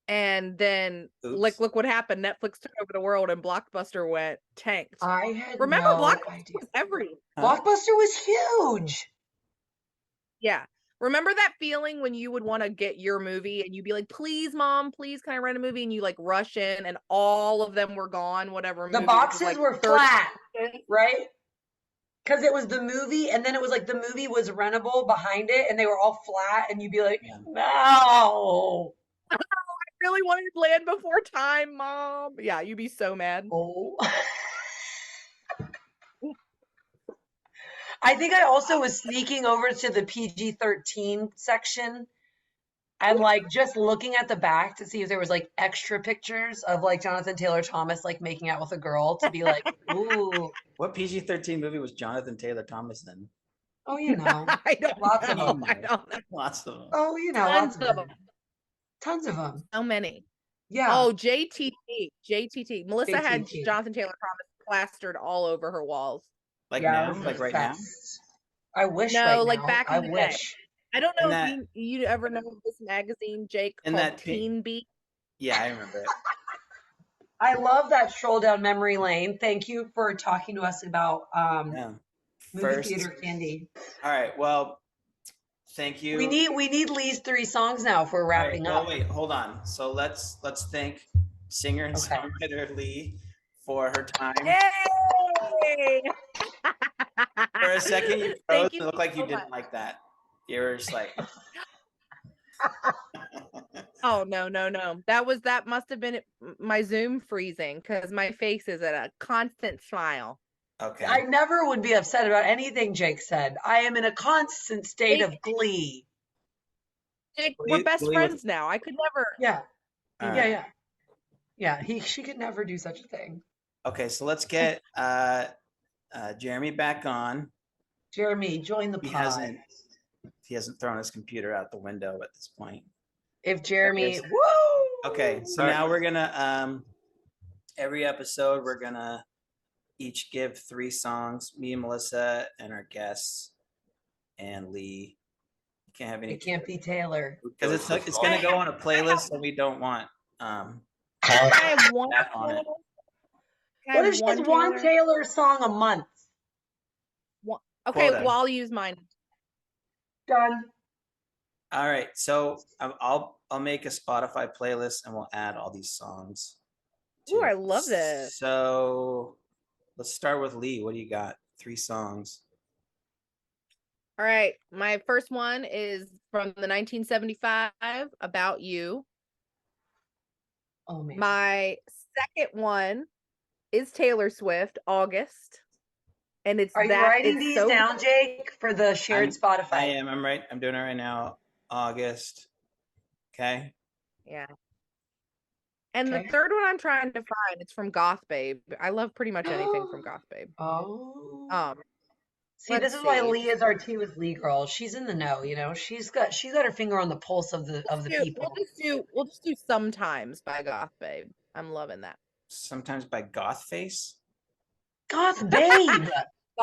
And then look what happened. Netflix took over the world and Blockbuster went tanked. I had Remember no Blockbuster idea. was everywhere. Blockbuster was huge. Yeah. Remember that feeling when you would want to get your movie and you'd be like, please, mom, please, can I rent a movie? And you like rush in and all of them were gone, whatever. The movie boxes like were 30 flat, boxes. right? Because it was the movie, and then it was like the movie was rentable behind it, and they were all flat, and you'd be like, no. I really wanted Land Before Time, Mom. Yeah, you'd be so mad. Oh. I think I also was sneaking over to the PG-13 section and like just looking at the back to see if there was like extra pictures of like Jonathan Taylor Thomas like making out with a girl to be like, ooh. What PG-13 movie was Jonathan Taylor Thomas in? Oh, you know. I don't Lots know. of them. I don't know. Lots of them. Oh, you know, Tons lots of them. Tons of them. So many. Yeah. Oh, JTT. Melissa had JTT. Jonathan Taylor Thomas plastered all over her walls. Like Yeah, I now? was Like right now? obsessed. I wish No, right like now. back in I the day. wish. I don't know And if you ever know this magazine, Jake, And called that pi- Teen Beat. Yeah, I remember it. I love that stroll down memory lane. Thank you for talking to us about Yeah. movie theater candy. All right. Well, thank you. We need Lee's 3 songs now if we're All right, wrapping well, up. wait, hold on. So let's thank singer and Okay. songwriter Lee for her time. Yay! For a second, you froze. Thank you It looked like you so didn't much. like that. You were just like, Oh no. That must have been my Zoom freezing because my face is at a constant smile. okay. I never would be upset about anything Jake said. I am in a constant state of glee. Jake, Glee- we're best Glee friends with- now. I could never. Yeah. All Yeah, right. yeah. Yeah, she could never do such a thing. Okay, so let's get Jeremy back on. Jeremy, join the He pod. hasn't thrown his computer out the window at this point. If Jeremy, Okay. woo! Okay, so All right. now we're gonna every episode we're gonna each give 3 songs. Me and Melissa and our guests and Lee. You can't have any It can't be Taylor. because it's gonna go on a playlist, so we don't want Can I have one? that on it. Can I What have if she has one Taylor? Taylor song a month? Okay, quota? well, I'll use mine. Done. All right, so I'll make a Spotify playlist and we'll add all these songs. to Ooh, I it. love this. So let's start with Lee. What do you got? 3 songs. All right, my first one is from the 1975, About You. Oh man. My second one is Taylor Swift, August. And it's Are you that writing it's these so down, Jake, for the shared I Spotify? am. I'm doing it right now. August. Okay. Yeah. And Okay. the third one I'm trying to find, it's from Goth Babe. I love pretty much anything from Goth Babe. Oh. See, let's this is why see. Lee is our Tea with Lee girl. She's in the know, you know. She's got her finger on the pulse of the people. We'll just do Sometimes by Goth Babe. I'm loving that. Sometimes by Goth Face. Goth Babe.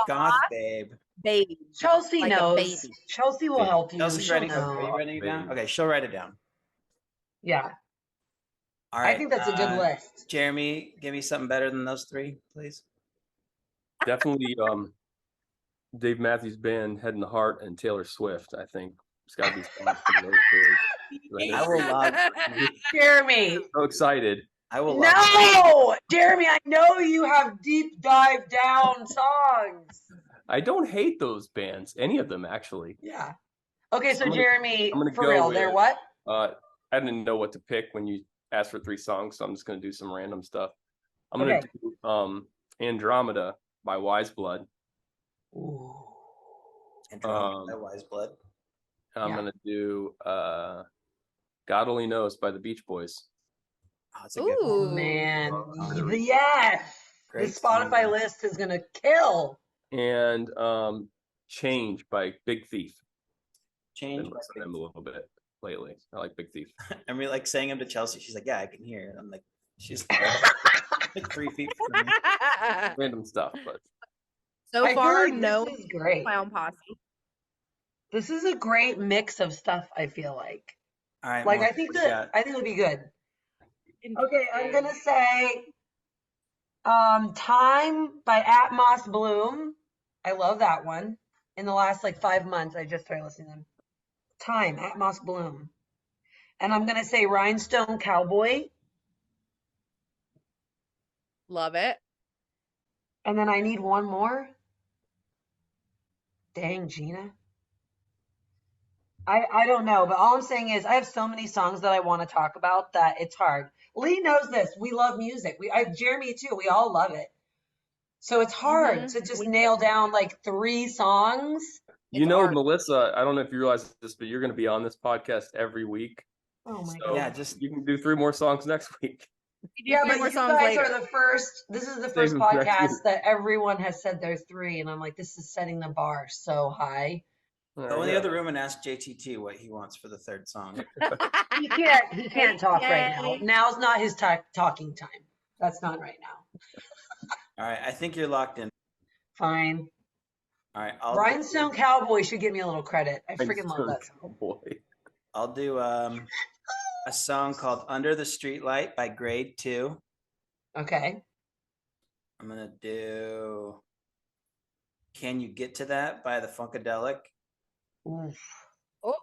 Goth Babe. Baby. Chelsea Like a knows. baby. Chelsea will Baby. help you. Chelsea's She'll writing. Are you know. writing it down? Babe. Okay, she'll write it down. Yeah, All I right. think that's a good list. Jeremy, give me something better than those three, please. Definitely Dave Matthews Band, Head and Heart, and Taylor Swift. I think it's got to be spots for those three. I will log. Jeremy. So excited. I will log. No, Jeremy, I know you have deep dive down songs. I don't hate those bands, any of them actually. Yeah. Okay, so I'm gonna- Jeremy, I'm gonna for go real, they're with- what? I didn't know what to pick when you asked for 3 songs, so I'm just gonna do some random stuff. I'm Okay. gonna do Andromeda by Wise Blood. Ooh. Andromeda by Wise Blood. I'm Yeah. gonna do God Only Knows by the Beach Boys. Oh, it's a good Oh one. man, Oh, yes. Great The Spotify song. list is gonna kill. And Change by Big Thief. Change. Been listening to them a little bit lately. I like Big Thief. I mean, like saying them to Chelsea. She's like, "Yeah, I can hear." I'm like, she's like 3 feet from me. Random stuff, but So I feel far, like no this is great. clown posse. This is a great mix of stuff, I feel like. All right. Like Melissa, I think what you that got? I think it'll be good. Okay, I'm gonna say Time by Atmos Bloom. I love that one. In the last like 5 months, I just started listening to them. Time, Atmos Bloom. And I'm gonna say Rhinestone Cowboy. Love it. And then I need one more. Dang, Gina. I don't know, but all I'm saying is I have so many songs that I want to talk about that it's hard. Lee knows this. We love music. Jeremy too. We all love it. So it's hard Mhm. to just nail down like 3 songs. you It's know, art. Melissa, I don't know if you realize this, but you're gonna be on this podcast every week. Oh my So god. Yeah, just you can do 3 more songs next week. We do Yeah, 3 but more you songs guys later. are the first. This is the Save first them for next podcast week. that everyone has said there's 3, and I'm like, this is setting the bar so high. go in the other room and ask JTT what he wants for the 3rd song. He can't. He can't talk right now. Yay. Now's not his talking time. That's not right now. All right, I think you're locked in. Fine. All right, Rhinestone Cowboy should give me a little credit. I freaking love that song. Oh boy. I'll do a song called "Under the Streetlight" by Grade 2. Okay. I'm gonna do "Can You Get to That" by the Funkadelic. Oof. Oh,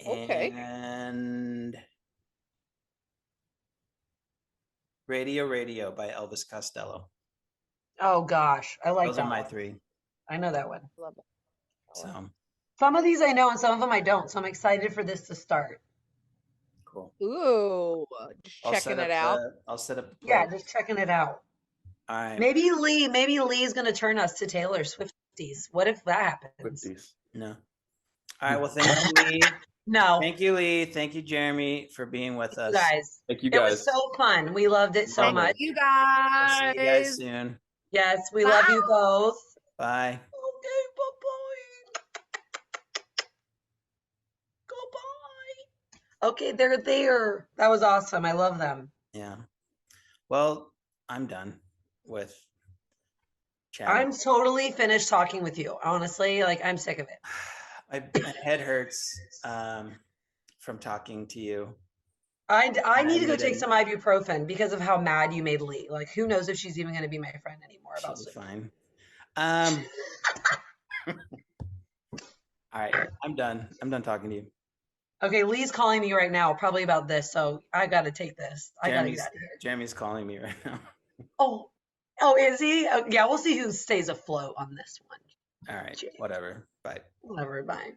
okay. And "Radio Radio" by Elvis Costello. Oh gosh, I like Those that are my one. 3. I know that one. Love it. So Some of these I know and some of them I don't. So I'm excited for this to start. cool. Ooh, just checking it out. I'll set up. The Yeah, playlist. just checking it out. All right. Maybe Lee's gonna turn us to Taylor Swifties. What if that happens? 50s. No. All right. Well, thank you, Lee. No, Thank you, Lee. Thank you, Jeremy, for being with you us. guys. Thank you It was guys. so fun. We loved it so Thank much. You We'll see you guys guys. soon. Yes, we love you both. Bye. Okay, bye-bye. Goodbye. Okay, they're there. That was awesome. I love them. Yeah. Well, I'm done with chatting. I'm totally finished talking with you. Honestly, like I'm sick of it. My head hurts from talking to you. I need to go need take a- some ibuprofen because of how mad you made Lee. Like, who knows if she's even going to be my friend anymore about She'll be Swiftie. fine. All right. I'm done. I'm done talking to you. Okay, Lee's calling me right now, probably about this. So I got to take this. I got to get out of here. Jeremy's calling me right now. Oh, is he? Yeah, we'll see who stays afloat on this one. All right. Whatever. Bye. Whatever. Bye.